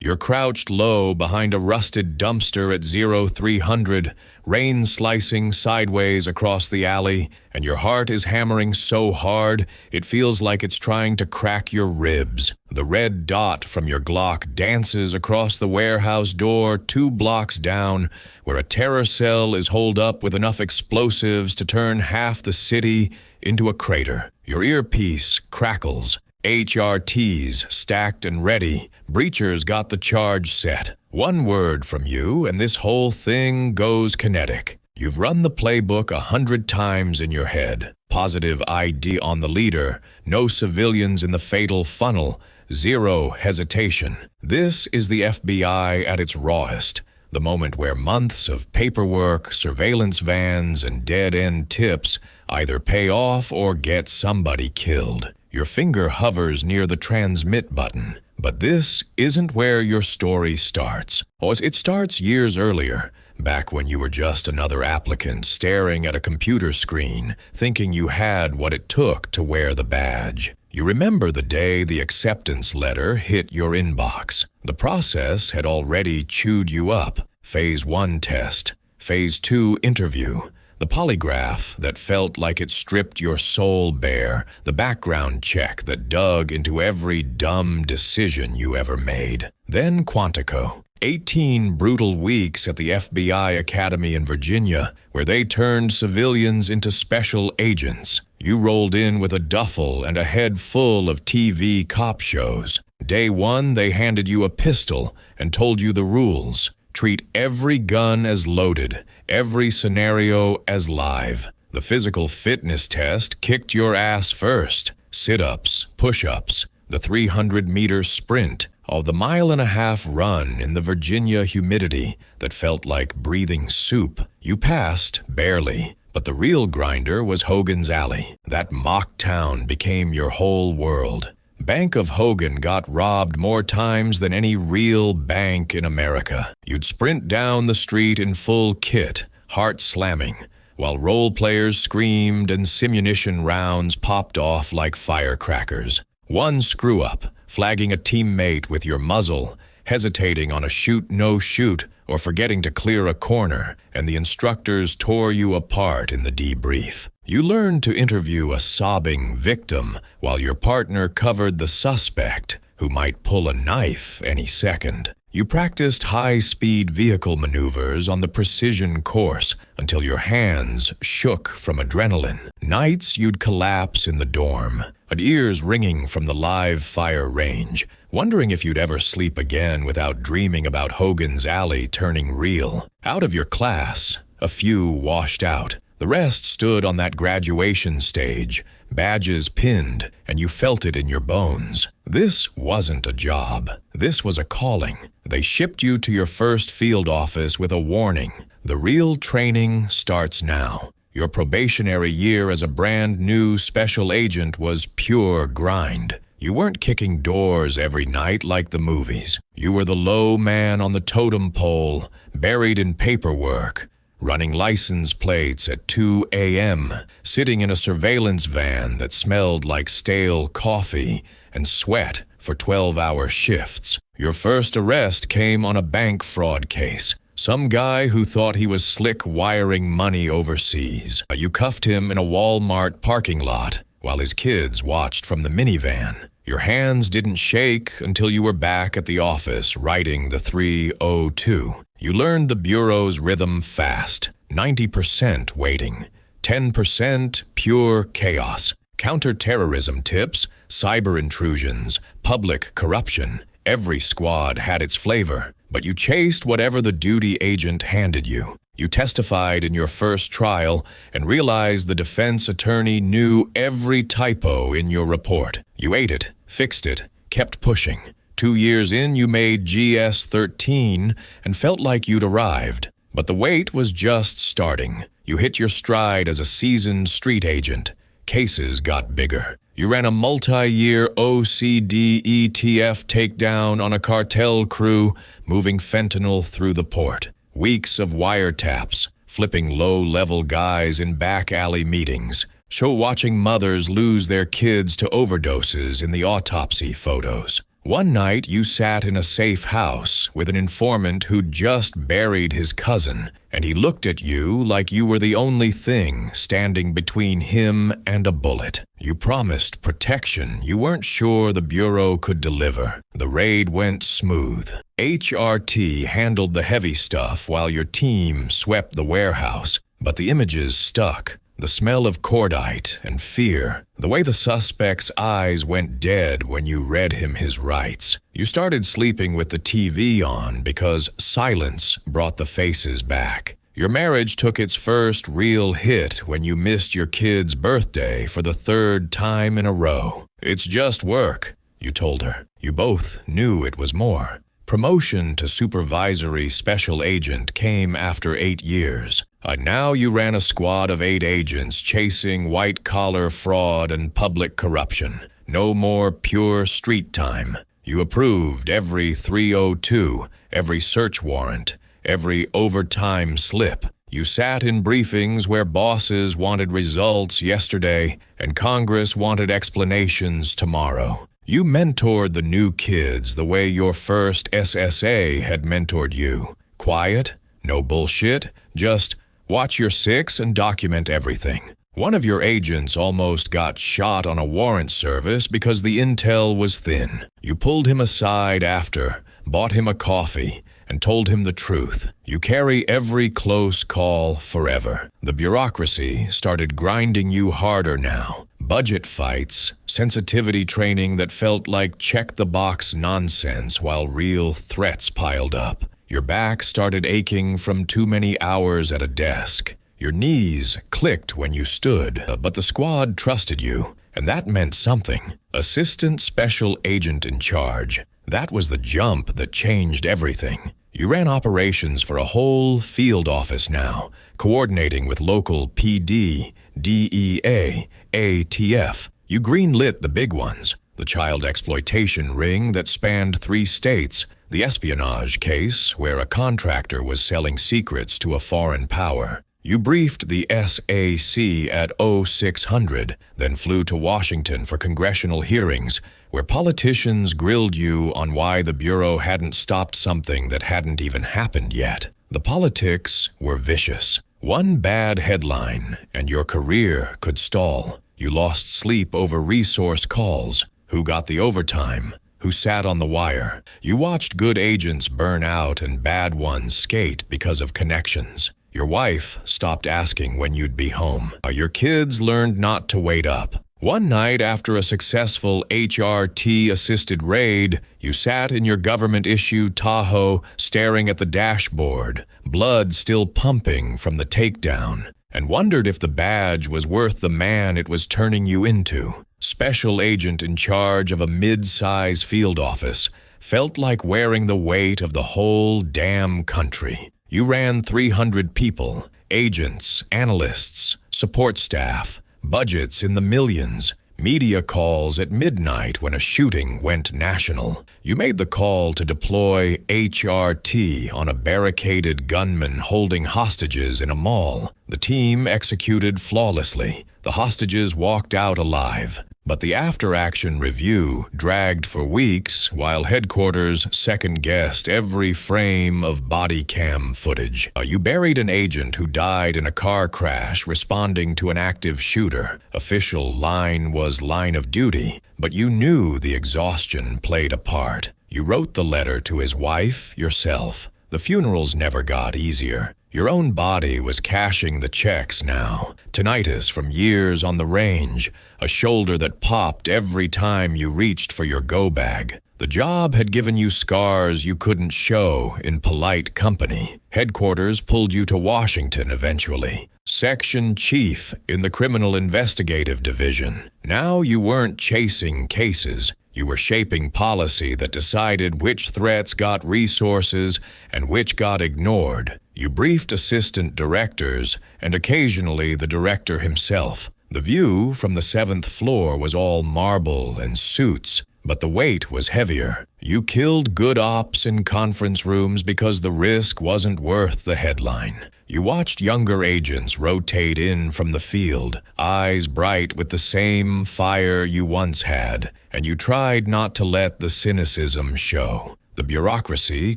You're crouched low behind a rusted dumpster at 0300, rain slicing sideways across the alley, and your heart is hammering so hard it feels like it's trying to crack your ribs. The red dot from your Glock dances across the warehouse door 2 blocks down, where a terror cell is holed up with enough explosives to turn half the city into a crater. Your earpiece crackles. HRTs stacked and ready. Breachers got the charge set. One word from you, and this whole thing goes kinetic. You've run the playbook 100 times in your head. Positive ID on the leader, no civilians in the fatal funnel, 0 hesitation. This is the FBI at its rawest. The moment where months of paperwork, surveillance vans, and dead-end tips either pay off or get somebody killed. Your finger hovers near the transmit button. But this isn't where your story starts. It starts years earlier, back when you were just another applicant staring at a computer screen, thinking you had what it took to wear the badge. You remember the day the acceptance letter hit your inbox. The process had already chewed you up. Phase 1 test, Phase 2 interview, the polygraph that felt like it stripped your soul bare, the background check that dug into every dumb decision you ever made. Then Quantico, 18 brutal weeks at the FBI Academy in Virginia, where they turned civilians into special agents. You rolled in with a duffel and a head full of TV cop shows. Day 1, they handed you a pistol and told you the rules. Treat every gun as loaded, every scenario as live. The physical fitness test kicked your ass first. Sit-ups, push-ups, the 300-meter sprint, or the 1.5-mile run in the Virginia humidity that felt like breathing soup. You passed, barely. But the real grinder was Hogan's Alley. That mock town became your whole world. Bank of Hogan got robbed more times than any real bank in America. You'd sprint down the street in full kit, heart slamming, while role players screamed and simunition rounds popped off like firecrackers. One screw-up, flagging a teammate with your muzzle, hesitating on a shoot-no-shoot, or forgetting to clear a corner, and the instructors tore you apart in the debrief. You learned to interview a sobbing victim while your partner covered the suspect, who might pull a knife any second. You practiced high-speed vehicle maneuvers on the precision course until your hands shook from adrenaline. Nights you'd collapse in the dorm, but ears ringing from the live fire range, wondering if you'd ever sleep again without dreaming about Hogan's Alley turning real. Out of your class, a few washed out. The rest stood on that graduation stage, badges pinned, and you felt it in your bones. This wasn't a job. This was a calling. They shipped you to your first field office with a warning. The real training starts now. Your probationary year as a brand new special agent was pure grind. You weren't kicking doors every night like the movies. You were the low man on the totem pole, buried in paperwork, running license plates at 2 a.m., sitting in a surveillance van that smelled like stale coffee and sweat for 12-hour shifts. Your first arrest came on a bank fraud case. Some guy who thought he was slick wiring money overseas. You cuffed him in a Walmart parking lot while his kids watched from the minivan. Your hands didn't shake until you were back at the office writing the 302. You learned the Bureau's rhythm fast. 90% waiting, 10% pure chaos. Counter-terrorism tips, cyber intrusions, public corruption. Every squad had its flavor, but you chased whatever the duty agent handed you. You testified in your first trial and realized the defense attorney knew every typo in your report. You ate it, fixed it, kept pushing. 2 years in, you made GS-13 and felt like you'd arrived. But the wait was just starting. You hit your stride as a seasoned street agent. Cases got bigger. You ran a multi-year OCD ETF takedown on a cartel crew, moving fentanyl through the port. Weeks of wiretaps, flipping low-level guys in back alley meetings, watching mothers lose their kids to overdoses in the autopsy photos. One night you sat in a safe house with an informant who'd just buried his cousin, and he looked at you like you were the only thing standing between him and a bullet. You promised protection you weren't sure the Bureau could deliver. The raid went smooth. HRT handled the heavy stuff while your team swept the warehouse, but the images stuck. The smell of cordite and fear, the way the suspect's eyes went dead when you read him his rights. You started sleeping with the TV on because silence brought the faces back. Your marriage took its first real hit when you missed your kid's birthday for the third time in a row. "It's just work," you told her. You both knew it was more. Promotion to supervisory special agent came after 8 years. Now you ran a squad of 8 agents chasing white-collar fraud and public corruption. No more pure street time. You approved every 302, every search warrant, every overtime slip. You sat in briefings where bosses wanted results yesterday and Congress wanted explanations tomorrow. You mentored the new kids the way your first SSA had mentored you. Quiet, no bullshit, just watch your six and document everything. One of your agents almost got shot on a warrant service because the intel was thin. You pulled him aside after, bought him a coffee, and told him the truth. You carry every close call forever. The bureaucracy started grinding you harder now. Budget fights, sensitivity training that felt like check-the-box nonsense while real threats piled up. Your back started aching from too many hours at a desk. Your knees clicked when you stood, but the squad trusted you, and that meant something. Assistant Special Agent in Charge. That was the jump that changed everything. You ran operations for a whole field office now, coordinating with local PD, DEA, ATF. You greenlit the big ones, the child exploitation ring that spanned 3 states, the espionage case where a contractor was selling secrets to a foreign power. You briefed the SAC at 0600, then flew to Washington for congressional hearings, where politicians grilled you on why the Bureau hadn't stopped something that hadn't even happened yet. The politics were vicious. One bad headline, and your career could stall. You lost sleep over resource calls. Who got the overtime? Who sat on the wire? You watched good agents burn out and bad ones skate because of connections. Your wife stopped asking when you'd be home. Your kids learned not to wait up. One night after a successful HRT-assisted raid, you sat in your government-issued Tahoe staring at the dashboard, blood still pumping from the takedown, and wondered if the badge was worth the man it was turning you into. Special agent in charge of a mid-size field office felt like wearing the weight of the whole damn country. You ran 300 people, agents, analysts, support staff, budgets in the millions, media calls at midnight when a shooting went national. You made the call to deploy HRT on a barricaded gunman holding hostages in a mall. The team executed flawlessly. The hostages walked out alive. But the after-action review dragged for weeks while headquarters second-guessed every frame of body cam footage. You buried an agent who died in a car crash responding to an active shooter. Official line was line of duty, but you knew the exhaustion played a part. You wrote the letter to his wife yourself. The funerals never got easier. Your own body was cashing the checks now. Tinnitus from years on the range, a shoulder that popped every time you reached for your go bag. The job had given you scars you couldn't show in polite company. Headquarters pulled you to Washington eventually. Section chief in the criminal investigative division. Now you weren't chasing cases. You were shaping policy that decided which threats got resources and which got ignored. You briefed assistant directors and occasionally the director himself. The view from the 7th floor was all marble and suits, but the weight was heavier. You killed good ops in conference rooms because the risk wasn't worth the headline. You watched younger agents rotate in from the field, eyes bright with the same fire you once had, and you tried not to let the cynicism show. The bureaucracy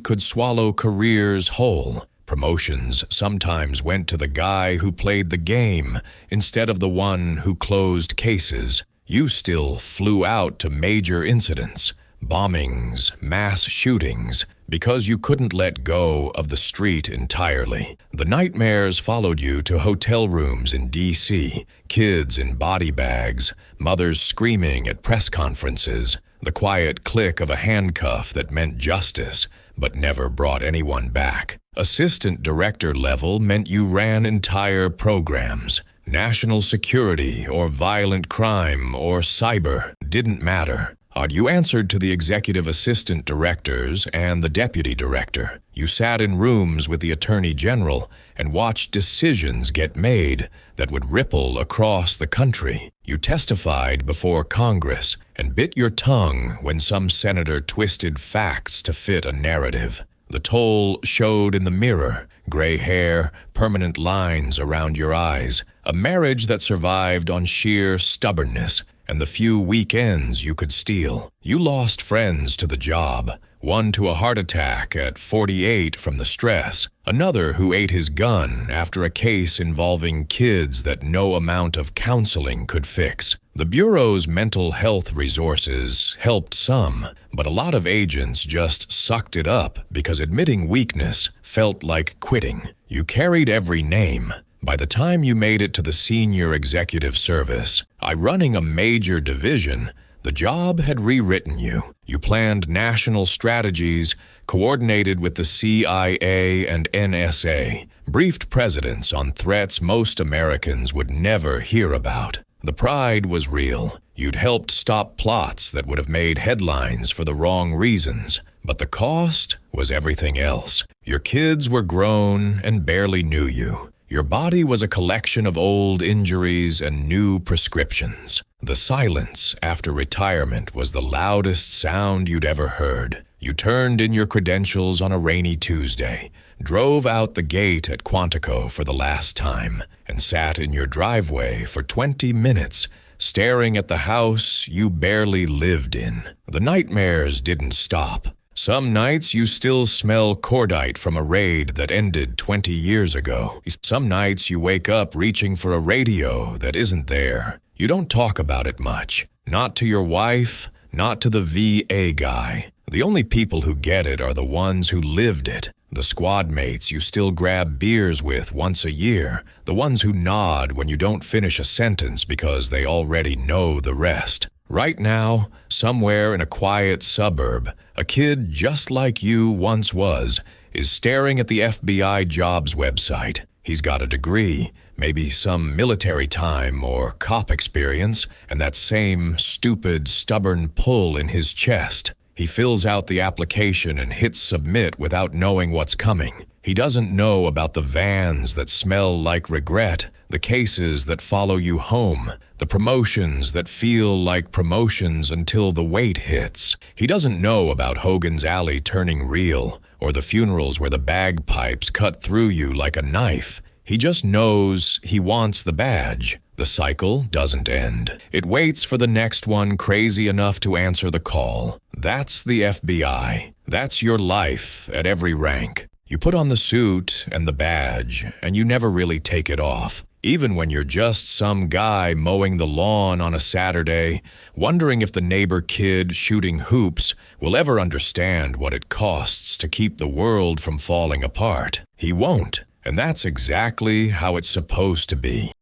could swallow careers whole. Promotions sometimes went to the guy who played the game instead of the one who closed cases. You still flew out to major incidents, bombings, mass shootings, because you couldn't let go of the street entirely. The nightmares followed you to hotel rooms in D.C., kids in body bags, mothers screaming at press conferences, the quiet click of a handcuff that meant justice, but never brought anyone back. Assistant director level meant you ran entire programs. National security or violent crime or cyber didn't matter. You answered to the executive assistant directors and the deputy director. You sat in rooms with the attorney general and watched decisions get made that would ripple across the country. You testified before Congress and bit your tongue when some senator twisted facts to fit a narrative. The toll showed in the mirror, gray hair, permanent lines around your eyes, a marriage that survived on sheer stubbornness, and the few weekends you could steal. You lost friends to the job, one to a heart attack at 48 from the stress, another who ate his gun after a case involving kids that no amount of counseling could fix. The Bureau's mental health resources helped some, but a lot of agents just sucked it up because admitting weakness felt like quitting. You carried every name. By the time you made it to the senior executive service, running a major division, the job had rewritten you. You planned national strategies, coordinated with the CIA and NSA, briefed presidents on threats most Americans would never hear about. The pride was real. You'd helped stop plots that would have made headlines for the wrong reasons. But the cost was everything else. Your kids were grown and barely knew you. Your body was a collection of old injuries and new prescriptions. The silence after retirement was the loudest sound you'd ever heard. You turned in your credentials on a rainy Tuesday, drove out the gate at Quantico for the last time, and sat in your driveway for 20 minutes, staring at the house you barely lived in. The nightmares didn't stop. Some nights you still smell cordite from a raid that ended 20 years ago. Some nights you wake up reaching for a radio that isn't there. You don't talk about it much. Not to your wife, not to the VA guy. The only people who get it are the ones who lived it. The squad mates you still grab beers with once a year. The ones who nod when you don't finish a sentence because they already know the rest. Right now, somewhere in a quiet suburb, a kid just like you once was is staring at the FBI jobs website. He's got a degree, maybe some military time or cop experience, and that same stupid, stubborn pull in his chest. He fills out the application and hits submit without knowing what's coming. He doesn't know about the vans that smell like regret, the cases that follow you home, the promotions that feel like promotions until the weight hits. He doesn't know about Hogan's Alley turning real, or the funerals where the bagpipes cut through you like a knife. He just knows he wants the badge. The cycle doesn't end. It waits for the next one crazy enough to answer the call. That's the FBI. That's your life at every rank. You put on the suit and the badge, and you never really take it off. Even when you're just some guy mowing the lawn on a Saturday, wondering if the neighbor kid shooting hoops will ever understand what it costs to keep the world from falling apart. He won't, and that's exactly how it's supposed to be.